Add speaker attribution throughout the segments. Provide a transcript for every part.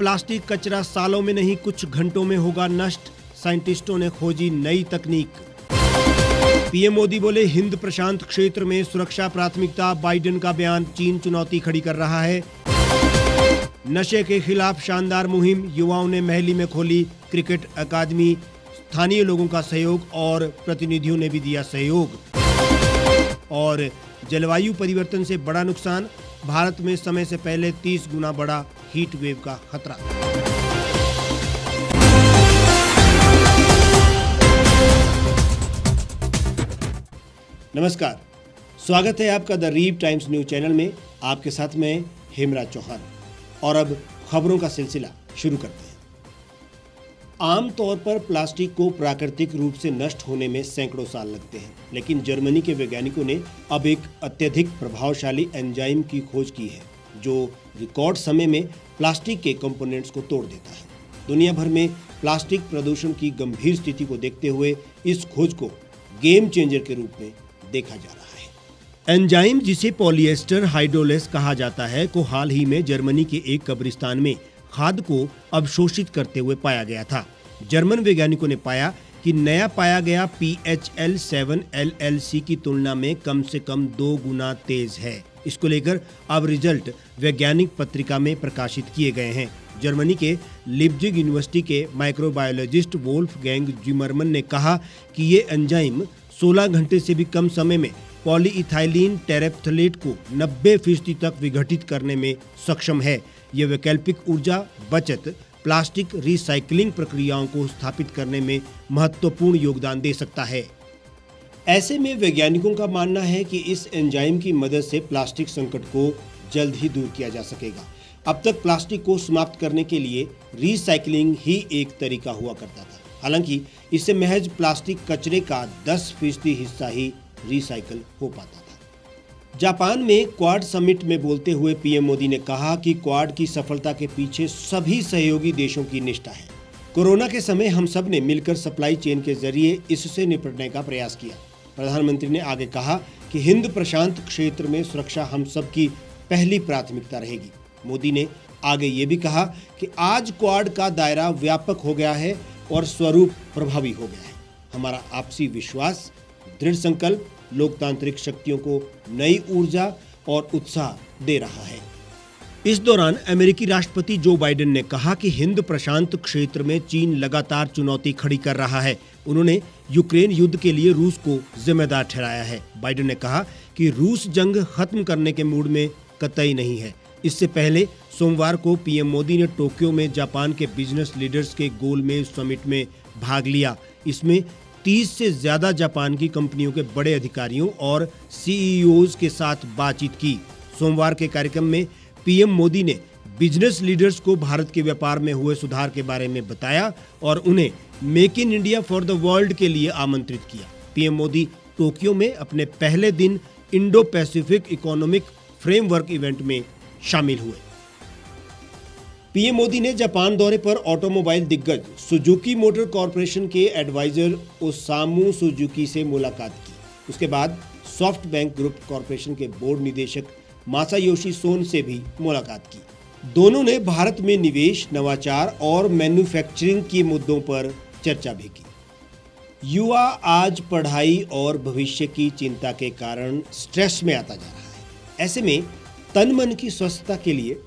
Speaker 1: Plastic कचरा सालों में नहीं कुछ घंटों में होगा नष्ट, साइंटिस्टों ने खोजी नई तकनीक। पीएम मोदी बोले हिंद प्रशांत क्षेत्र में सुरक्षा प्राथमिकता, बाइडेन का बयान चीन चुनौती खड़ी कर रहा है। नशे के खिलाफ शानदार मुहिम, युवाओं ने महली में खोली क्रिकेट अकादमी, स्थानीय लोगों का सहयोग और प्रतिनिधियों ने भी दिया सहयोग। और जलवायु परिवर्तन से बड़ा नुकसान, भारत में समय से पहले 30 गुना बढ़ा हीट वेव का खतरा। नमस्कार, स्वागत है आपका द रीव टाइम्स न्यूज चैनल में। आपके साथ मैं हेमराज चौहान। और अब खबरों का सिलसिला शुरू करते हैं। आमतौर पर प्लास्टिक को प्राकृतिक रूप से नष्ट होने में सैकड़ों साल लगते हैं, लेकिन जर्मनी के वैज्ञानिकों ने अब एक अत्यधिक प्रभावशाली एंजाइम की खोज की है जो रिकॉर्ड समय में प्लास्टिक के कंपोनेंट्स को तोड़ देता है। दुनिया भर में प्लास्टिक प्रदूषण की गंभीर स्थिति को देखते हुए इस खोज को गेम चेंजर के रूप में देखा जा रहा है। एंजाइम, जिसे पॉलिएस्टर हाइड्रोलेस कहा जाता है, को हाल ही में जर्मनी के एक कब्रिस्तान में खाद को अवशोषित करते हुए पाया गया था। जर्मन वैज्ञानिकों ने पाया कि नया पाया गया PHL7 LLC की तुलना में कम से कम 2 गुना तेज है। इसको लेकर अब रिजल्ट वैज्ञानिक पत्रिका में प्रकाशित किए गए हैं। जर्मनी के लिप्जिग यूनिवर्सिटी के माइक्रोबायोलॉजिस्ट वोल्फगैंग जिमरमन ने कहा कि ये एंजाइम 16 घंटे से भी कम समय में पॉलीइथाइलिन टेरेप्थलेट को 90% तक विघटित करने में सक्षम है। यह वैकल्पिक ऊर्जा बचत, प्लास्टिक रिसाइकलिंग प्रक्रियाओं को स्थापित करने में महत्वपूर्ण योगदान दे सकता है। ऐसे में वैज्ञानिकों का मानना है कि इस एंजाइम की मदद से प्लास्टिक संकट को जल्द ही दूर किया जा सकेगा। अब तक प्लास्टिक को समाप्त करने के लिए रिसाइकलिंग ही एक तरीका हुआ करता था। हालांकि इससे महज प्लास्टिक कचरे का 10% हिस्सा ही रिसाइकल हो पाता था। जापान में क्वाड समिट में बोलते हुए पीएम मोदी ने कहा कि क्वाड की सफलता के पीछे सभी सहयोगी देशों की निष्ठा है। कोरोना के समय हम सब ने मिलकर सप्लाई चेन के जरिए इससे निपटने का प्रयास किया। प्रधानमंत्री ने आगे कहा कि हिंद प्रशांत क्षेत्र में सुरक्षा हम सब की पहली प्राथमिकता रहेगी। मोदी ने आगे ये भी कहा कि आज क्वाड का दायरा व्यापक हो गया है और स्वरूप प्रभावी हो गया है। हमारा आपसी विश्वास, दृढ़ संकल्प लोकतांत्रिक शक्तियों को नई ऊर्जा और उत्साह दे रहा है। इस दौरान अमेरिकी राष्ट्रपति जो बाइडेन ने कहा कि हिंद प्रशांत क्षेत्र में चीन लगातार चुनौती खड़ी कर रहा है। उन्होंने यूक्रेन युद्ध के लिए रूस को जिम्मेदार ठहराया है। बाइडेन ने कहा कि रूस जंग खत्म करने के मूड में कतई नहीं है। इससे पहले सोमवार को पीएम मोदी ने टोक्यो में जापान के बिजनेस लीडर्स के गोलमेज समिट में भाग लिया। इसमें 30 से ज्यादा जापान की कंपनियों के बड़े अधिकारियों और CEOs के साथ बातचीत की। सोमवार के कार्यक्रम में पीएम मोदी ने बिजनेस लीडर्स को भारत के व्यापार में हुए सुधार के बारे में बताया और उन्हें make in India for the world के लिए आमंत्रित किया। पीएम मोदी टोक्यो में अपने पहले दिन Indo Pacific economic framework event में शामिल हुए। पीएम मोदी ने जापान दौरे पर ऑटोमोबाइल दिग्गज सुजुकी मोटर कॉरपोरेशन के एडवाइजर ओसामू सुजुकी से मुलाकात की। उसके बाद सॉफ्ट बैंक ग्रुप कॉरपोरेशन के बोर्ड निदेशक मासायोशी सोन से भी मुलाकात की। दोनों ने भारत में निवेश, नवाचार और मैन्युफैक्चरिंग के मुद्दों पर चर्चा भी की। युवा आज पढ़ाई और भविष्य की चिंता के कारण स्ट्रेस में आता जा रहा है। ऐसे में तन मन की स्वस्थता के लिए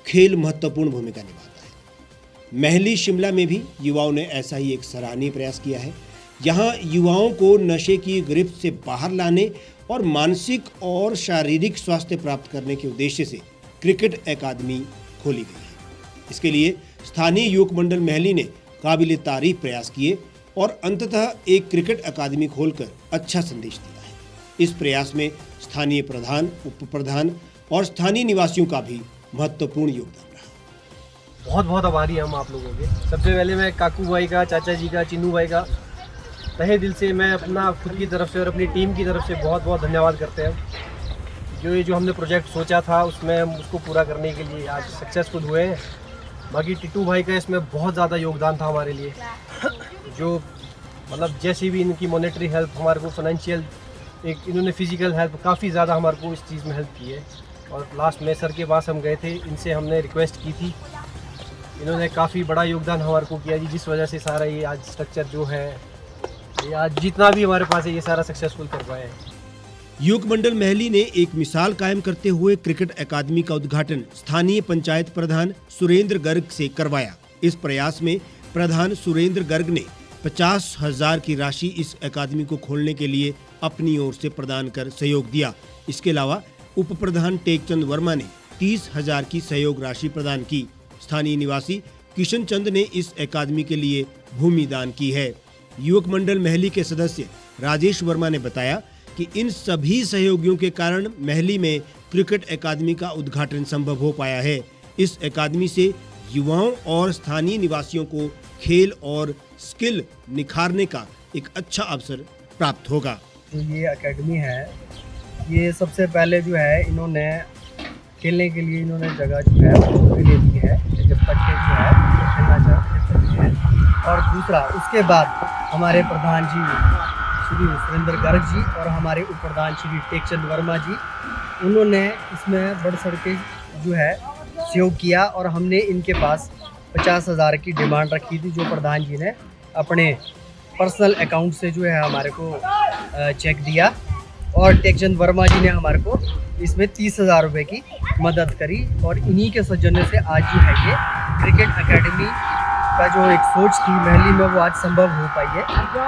Speaker 1: खेल महत्वपूर्ण भूमिका निभाता है। महली शिमला में भी युवाओं ने ऐसा ही एक सराहनीय प्रयास किया है। यहाँ युवाओं को नशे की गिरफ्त से बाहर लाने और मानसिक और शारीरिक स्वास्थ्य प्राप्त करने के उद्देश्य से क्रिकेट अकादमी खोली गई है। इसके लिए स्थानीय युवक मंडल महली ने काबिल तारीफ प्रयास किए और अंततः एक क्रिकेट अकादमी खोलकर अच्छा संदेश दिया है। इस प्रयास में स्थानीय प्रधान, उप प्रधान और स्थानीय निवासियों का भी महत्वपूर्ण योगदान रहा।
Speaker 2: बहुत बहुत आभारी हम आप लोगों के। सबसे पहले मैं काकू भाई का, चाचा जी का, चिन्नू भाई का तहे दिल से मैं अपना खुद की तरफ से और अपनी टीम की तरफ से बहुत बहुत धन्यवाद करते हैं। जो हमने प्रोजेक्ट सोचा था उसमें हम उसको पूरा करने के लिए आज सक्सेसफुल हुए हैं। बाकी टिट्टू भाई का इसमें बहुत ज़्यादा योगदान था हमारे लिए। जो मतलब जैसे भी इनकी मॉनेटरी हेल्प, हमारे को फाइनेंशियल, एक इन्होंने फिजिकल हेल्प काफ़ी ज़्यादा हमारे को इस चीज़ में हेल्प की है। और लास्ट में सर के पास हम गए थे, इनसे हमने रिक्वेस्ट की थी इन्होंने काफ़ी बड़ा योगदान हमारे को किया जी, जिस वजह से सारा ये आज स्ट्रक्चर जो है, ये आज जितना भी हमारे पास है ये सारा सक्सेसफुल कर पाए हैं।
Speaker 1: युवक मंडल महली ने एक मिसाल कायम करते हुए क्रिकेट अकादमी का उद्घाटन स्थानीय पंचायत प्रधान सुरेंद्र गर्ग से करवाया। इस प्रयास में प्रधान सुरेंद्र गर्ग ने 50,000 की राशि इस अकादमी को खोलने के लिए अपनी ओर से प्रदान कर सहयोग दिया। इसके अलावा उप प्रधान टेकचंद वर्मा ने 30,000 की सहयोग राशि प्रदान की। स्थानीय निवासी किशन चंद ने इस अकादमी के लिए भूमि दान की है। युवक मंडल महली के सदस्य राजेश वर्मा ने बताया कि इन सभी सहयोगियों के कारण महली में क्रिकेट अकादमी का उद्घाटन संभव हो पाया है। इस अकादमी से युवाओं और स्थानीय निवासियों को खेल और स्किल निखारने का एक अच्छा अवसर प्राप्त होगा।
Speaker 3: जो ये एकेडमी है, ये सबसे पहले जो है इन्होंने खेलने के लिए इन्होंने जगह जो है वो ले ली है, जब बच्चे जो है खेलना चाहते हैं। और दूसरा उसके बाद हमारे प्रधान जी श्री सुरेंद्र गर्ग जी और हमारे उप प्रधान श्री टेकचंद वर्मा जी, उन्होंने इसमें बढ़ चढ़ के जो है सहयोग किया और हमने इनके पास 50,000 की डिमांड रखी थी, जो प्रधान जी ने अपने पर्सनल अकाउंट से जो है हमारे को चेक दिया और टेकचंद वर्मा जी ने हमारे को इसमें 30,000 रुपये की मदद करी और इन्हीं के सौजन्य से आज जो है ये क्रिकेट एकेडमी का जो एक सोच थी महली में वो आज संभव हो पाई है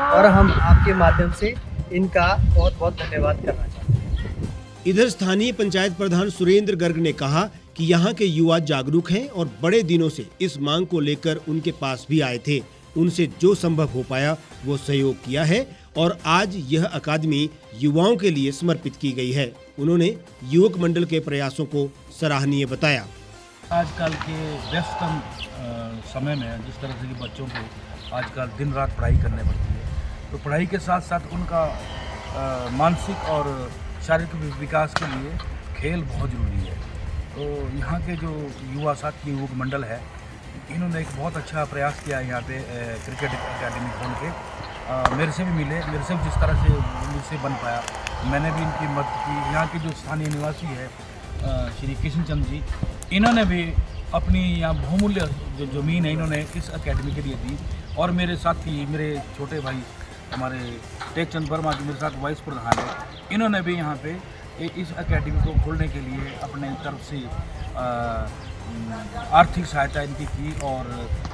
Speaker 3: और हम आपके माध्यम से इनका बहुत बहुत धन्यवाद करना चाहते हैं।
Speaker 1: इधर स्थानीय पंचायत प्रधान सुरेंद्र गर्ग ने कहा कि यहाँ के युवा जागरूक हैं और बड़े दिनों से इस मांग को लेकर उनके पास भी आए थे। उनसे जो संभव हो पाया वो सहयोग किया है और आज यह अकादमी युवाओं के लिए समर्पित की गई है। उन्होंने युवक मंडल के प्रयासों को सराहनीय बताया।
Speaker 4: आजकल के व्यस्तम समय में जिस तरह से बच्चों को आजकल दिन रात पढ़ाई करने पड़ती है, तो पढ़ाई के साथ साथ उनका मानसिक और शारीरिक विकास के लिए खेल बहुत ज़रूरी है। तो यहाँ के जो युवा साथी युवक मंडल है, इन्होंने एक बहुत अच्छा प्रयास किया है यहाँ पे क्रिकेट एकेडमी खोल के। मेरे से भी मिले, मेरे से भी जिस तरह से मुझसे बन पाया मैंने भी इनकी मदद की। यहाँ के जो स्थानीय निवासी है श्री किशन चंद जी, इन्होंने भी अपनी यहाँ बहुमूल्य जो ज़मीन है इन्होंने इस एकेडमी के लिए दी और मेरे साथी मेरे छोटे भाई हमारे टेकचंद वर्मा जी मेरे साथ वाइस प्रधान है, इन्होंने भी यहाँ पे इस एकेडमी को खोलने के लिए अपने तरफ से आर्थिक सहायता इनकी की और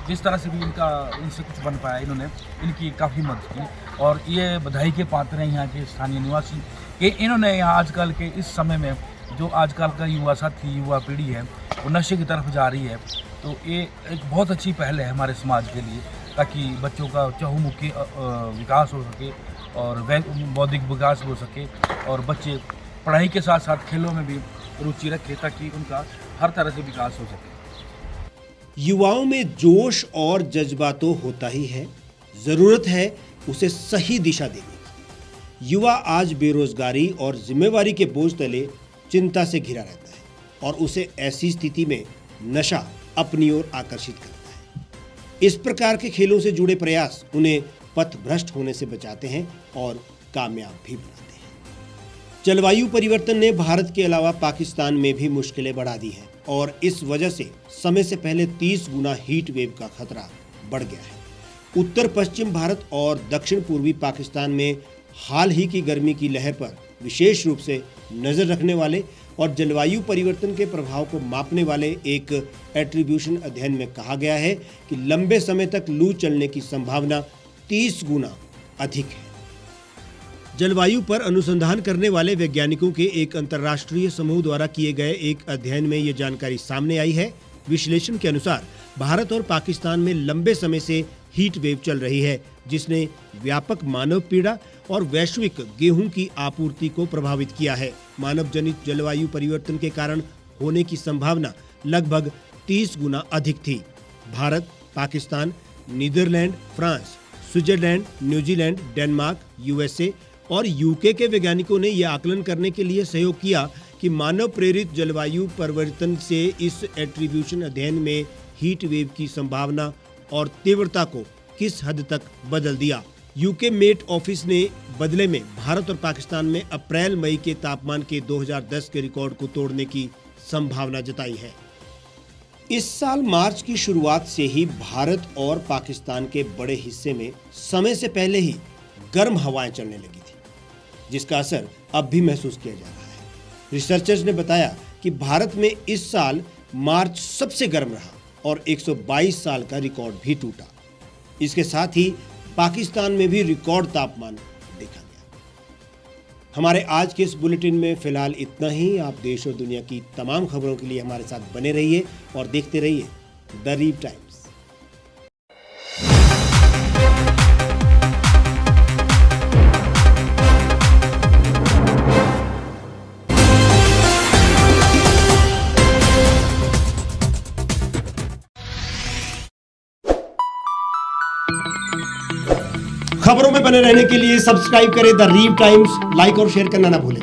Speaker 4: जिस तरह से भी इनसे कुछ बन पाया इन्होंने इनकी काफ़ी मदद की। और ये बधाई के पात्र हैं यहाँ के स्थानीय निवासी कि इन्होंने यहाँ आजकल के इस समय में जो आजकल का युवा साथी युवा पीढ़ी है वो नशे की तरफ जा रही है, तो ये एक बहुत अच्छी पहल है हमारे समाज के लिए, ताकि बच्चों का चहुमुखी विकास हो सके और बौद्धिक विकास हो सके और बच्चे पढ़ाई के साथ साथ खेलों में भी रुचि रखें ताकि उनका हर तरह से विकास हो सके।
Speaker 1: युवाओं में जोश और जज्बा तो होता ही है, जरूरत है उसे सही दिशा देने की। युवा आज बेरोजगारी और जिम्मेवारी के बोझ तले चिंता से घिरा रहता है और उसे ऐसी स्थिति में नशा अपनी ओर आकर्षित करता है। इस प्रकार के खेलों से जुड़े प्रयास उन्हें पथ भ्रष्ट होने से बचाते हैं और कामयाब भी बनाते हैं। जलवायु परिवर्तन ने भारत के अलावा पाकिस्तान में भी मुश्किलें बढ़ा दी हैं और इस वजह से समय से पहले 30 गुना हीट वेव का खतरा बढ़ गया है। उत्तर पश्चिम भारत और दक्षिण पूर्वी पाकिस्तान में हाल ही की गर्मी की लहर पर विशेष रूप से नजर रखने वाले और जलवायु परिवर्तन के प्रभाव को मापने वाले एक एट्रीब्यूशन अध्ययन में कहा गया है कि लंबे समय तक लू चलने की संभावना 30 गुना अधिक है। जलवायु पर अनुसंधान करने वाले वैज्ञानिकों के एक अंतर्राष्ट्रीय समूह द्वारा किए गए एक अध्ययन में ये जानकारी सामने आई है। विश्लेषण के अनुसार भारत और पाकिस्तान में लंबे समय से हीट वेव चल रही है, जिसने व्यापक मानव पीड़ा और वैश्विक गेहूं की आपूर्ति को प्रभावित किया है। मानव जनित जलवायु परिवर्तन के कारण होने की संभावना लगभग 30 गुना अधिक थी। Bharat, Pakistan, Netherlands, France, Switzerland, New Zealand, Denmark, USA और यूके के वैज्ञानिकों ने यह आकलन करने के लिए सहयोग किया कि मानव प्रेरित जलवायु परिवर्तन से इस एट्रीब्यूशन अध्ययन में हीट वेव की संभावना और तीव्रता को किस हद तक बदल दिया। यूके मेट ऑफिस ने बदले में भारत और पाकिस्तान में अप्रैल मई के तापमान के 2010 के रिकॉर्ड को तोड़ने की संभावना जताई है। इस साल मार्च की शुरुआत से ही भारत और पाकिस्तान के बड़े हिस्से में समय से पहले ही गर्म हवाएं चलने लगी थी, जिसका असर अब भी महसूस किया जा रहा है। रिसर्चर्स ने बताया कि भारत में इस साल मार्च सबसे गर्म रहा और 122 साल का रिकॉर्ड भी टूटा। इसके साथ ही पाकिस्तान में भी रिकॉर्ड तापमान देखा गया। हमारे आज के इस बुलेटिन में फिलहाल इतना ही। आप देश और दुनिया की तमाम खबरों के लिए हमारे साथ बने रहिए और देखते रहिए द रीव टाइम्स। खबरों में बने रहने के लिए सब्सक्राइब करें द रीव टाइम्स, लाइक और शेयर करना ना भूलें।